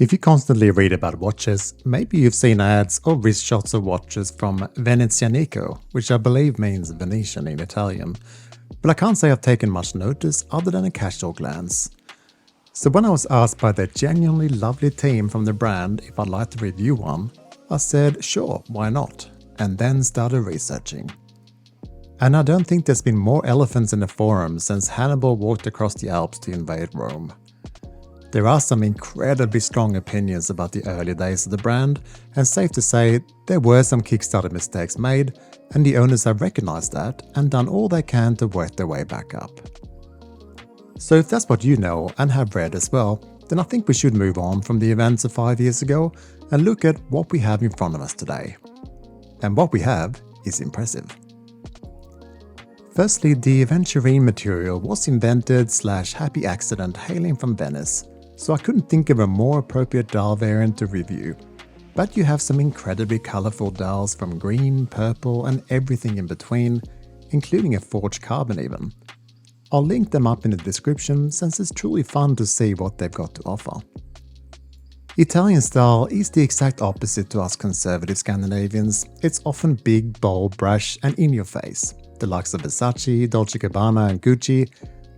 If you constantly read about watches, maybe you've seen ads or wrist shots of watches from Venezianico, which I believe means Venetian in Italian, but I can't say I've taken much notice other than a casual glance. So when I was asked by the genuinely lovely team from the brand if I'd like to review one, I said sure, why not, and then started researching. And I don't think there's been more elephants in the forum since Hannibal walked across the Alps to invade Rome. There are some incredibly strong opinions about the early days of the brand, and safe to say there were some Kickstarter mistakes made, and the owners have recognized that and done all they can to work their way back up. So if that's what you know and have read as well, then I think we should move on from the events of 5 years ago and look at what we have in front of us today. And what we have is impressive. Firstly, the aventurine material was invented / happy accident hailing from Venice, so I couldn't think of a more appropriate dial variant to review. But you have some incredibly colourful dials from green, purple and everything in between, including a forged carbon even. I'll link them up in the description since it's truly fun to see what they've got to offer. Italian style is the exact opposite to us conservative Scandinavians. It's often big, bold, brash and in your face, the likes of Versace, Dolce & Gabbana and Gucci.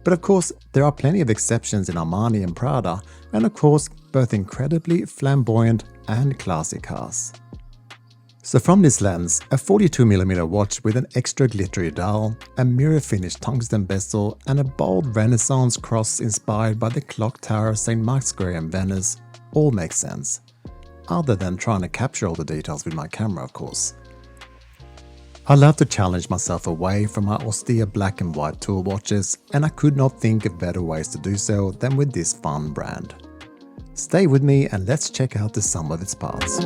But of course, there are plenty of exceptions in Armani and Prada, and of course, both incredibly flamboyant and classy cars. So from this lens, a 42mm watch with an extra glittery dial, a mirror-finished tungsten bezel, and a bold Renaissance cross inspired by the clock tower of St. Mark's Square in Venice all make sense. Other than trying to capture all the details with my camera, of course. I love to challenge myself away from my austere black and white tool watches, and I could not think of better ways to do so than with this fun brand. Stay with me and let's check out the sum of its parts.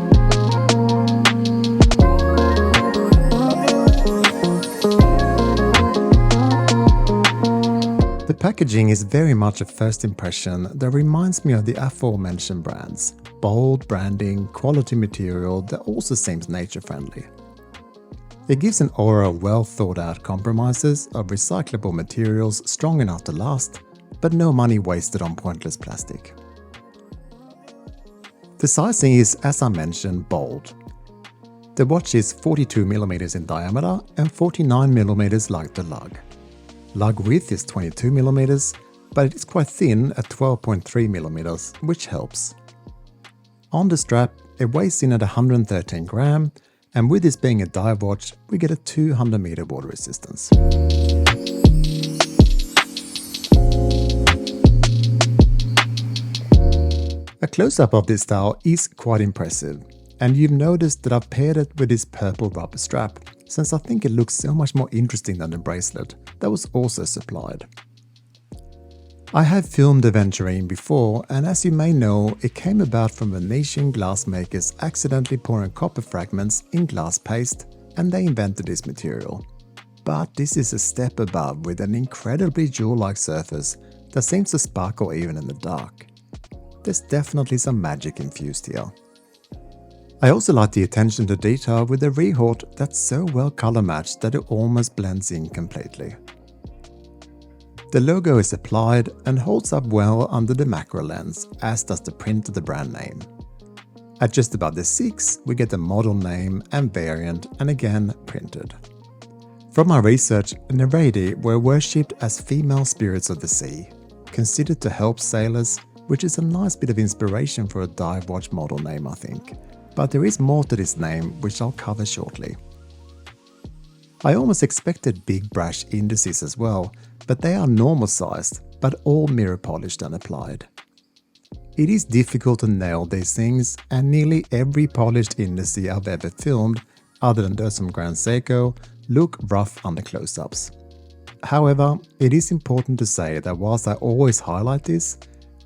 The packaging is very much a first impression that reminds me of the aforementioned brands. Bold branding, quality material that also seems nature-friendly. It gives an aura of well thought out compromises of recyclable materials strong enough to last, but no money wasted on pointless plastic. The sizing is, as I mentioned, bold. The watch is 42mm in diameter and 49mm lug to lug. Lug width is 22mm, but it is quite thin at 12.3mm, which helps. On the strap, it weighs in at 113 grams, and with this being a dive watch, we get a 200-meter water resistance. A close-up of this dial is quite impressive, and you've noticed that I've paired it with this purple rubber strap, since I think it looks so much more interesting than the bracelet that was also supplied. I have filmed aventurine before, and as you may know, it came about from Venetian glassmakers accidentally pouring copper fragments in glass paste, and they invented this material. But this is a step above with an incredibly jewel-like surface that seems to sparkle even in the dark. There's definitely some magic infused here. I also like the attention to detail with the rehort that's so well color matched that it almost blends in completely. The logo is applied and holds up well under the macro lens, as does the print of the brand name. At just above the 6, we get the model name and variant, and again printed. From my research, Nereide were worshipped as female spirits of the sea, considered to help sailors, which is a nice bit of inspiration for a dive watch model name, I think. But there is more to this name, which I'll cover shortly. I almost expected big brash indices as well, but they are normal sized, but all mirror polished and applied. It is difficult to nail these things, and nearly every polished indice I've ever filmed, other than those from Grand Seiko, look rough under close-ups. However, it is important to say that whilst I always highlight this,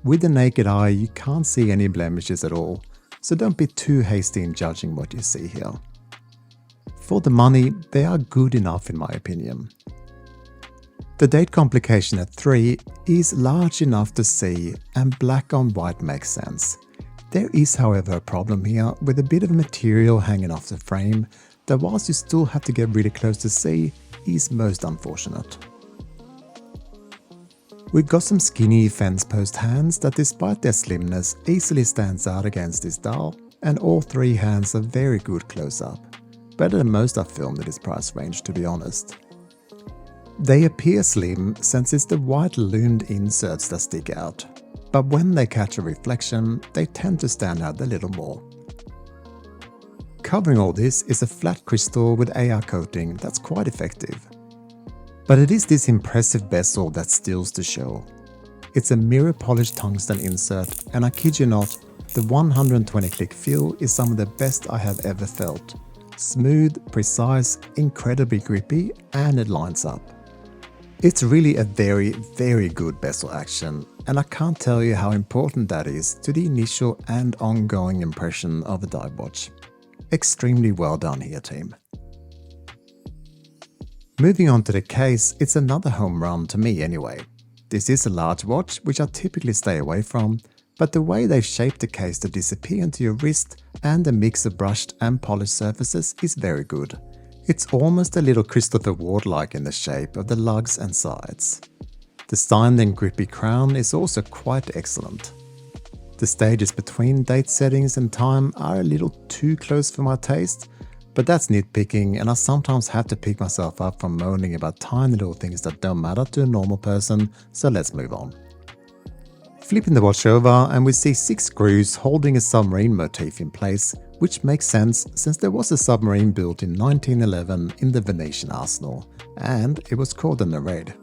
with the naked eye you can't see any blemishes at all, so don't be too hasty in judging what you see here. For the money, they are good enough in my opinion. The date complication at 3 is large enough to see, and black on white makes sense. There is however a problem here with a bit of material hanging off the frame that, whilst you still have to get really close to see, is most unfortunate. We've got some skinny fence post hands that despite their slimness easily stands out against this dial, and all three hands are very good close up. Better than most I've filmed at this price range, to be honest. They appear slim since it's the white loomed inserts that stick out, but when they catch a reflection, they tend to stand out a little more. Covering all this is a flat crystal with AR coating that's quite effective. But it is this impressive bezel that steals the show. It's a mirror polished tungsten insert, and I kid you not, the 120 click feel is some of the best I have ever felt. Smooth, precise, incredibly grippy, and it lines up. It's really a very, very good bezel action, and I can't tell you how important that is to the initial and ongoing impression of a dive watch. Extremely well done here, team. Moving on to the case, it's another home run to me anyway. This is a large watch, which I typically stay away from, but the way they've shaped the case to disappear into your wrist and the mix of brushed and polished surfaces is very good. It's almost a little Christopher Ward-like in the shape of the lugs and sides. The signed and grippy crown is also quite excellent. The stages between date settings and time are a little too close for my taste, but that's nitpicking, and I sometimes have to pick myself up from moaning about tiny little things that don't matter to a normal person, so let's move on. Flipping the watch over and we see 6 screws holding a submarine motif in place, which makes sense since there was a submarine built in 1911 in the Venetian arsenal, and it was called the Nereide.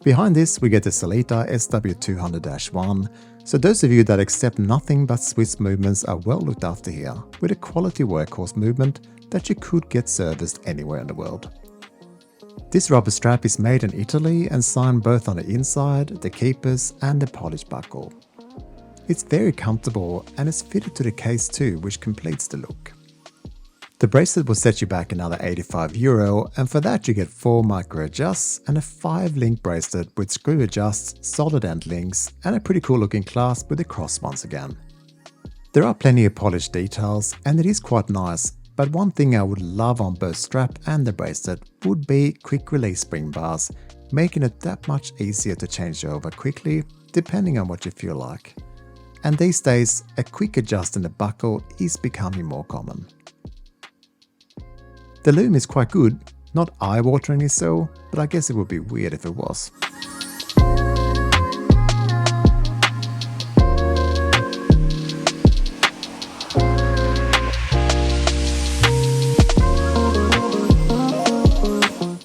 Behind this we get the Salita SW200-1, so those of you that accept nothing but Swiss movements are well looked after here, with a quality workhorse movement that you could get serviced anywhere in the world. This rubber strap is made in Italy and signed both on the inside, the keepers and the polished buckle. It's very comfortable and is fitted to the case too, which completes the look. The bracelet will set you back another €85, and for that you get 4 micro adjusts and a 5-link bracelet with screw adjusts, solid end links, and a pretty cool looking clasp with a cross once again. There are plenty of polished details and it is quite nice, but one thing I would love on both strap and the bracelet would be quick release spring bars, making it that much easier to change over quickly depending on what you feel like. And these days, a quick adjust in the buckle is becoming more common. The loom is quite good, not eye-wateringly so, but I guess it would be weird if it was.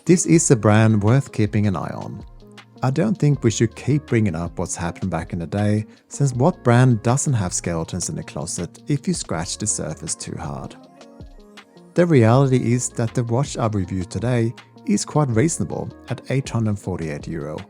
This is a brand worth keeping an eye on. I don't think we should keep bringing up what's happened back in the day, since what brand doesn't have skeletons in the closet if you scratch the surface too hard? The reality is that the watch I reviewed today is quite reasonable at €848,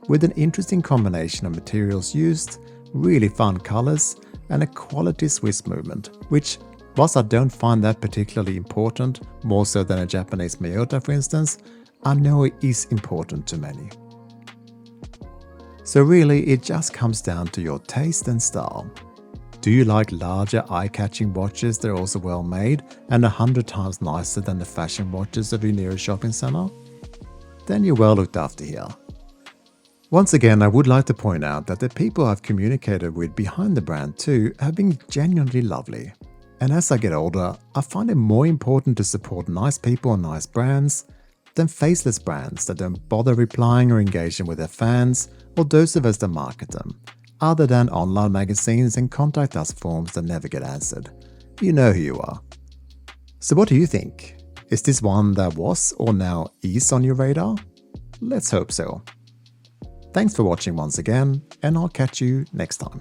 with an interesting combination of materials used, really fun colors, and a quality Swiss movement, which, whilst I don't find that particularly important, more so than a Japanese Miyota for instance, I know it is important to many. So really it just comes down to your taste and style. Do you like larger eye-catching watches that are also well made and 100 times nicer than the fashion watches of your nearest shopping center? Then you're well looked after here. Once again, I would like to point out that the people I've communicated with behind the brand too have been genuinely lovely. And as I get older, I find it more important to support nice people and nice brands than faceless brands that don't bother replying or engaging with their fans or those of us that market them, other than online magazines and contact us forms that never get answered. You know who you are. So what do you think? Is this one that was or now is on your radar? Let's hope so. Thanks for watching once again, and I'll catch you next time.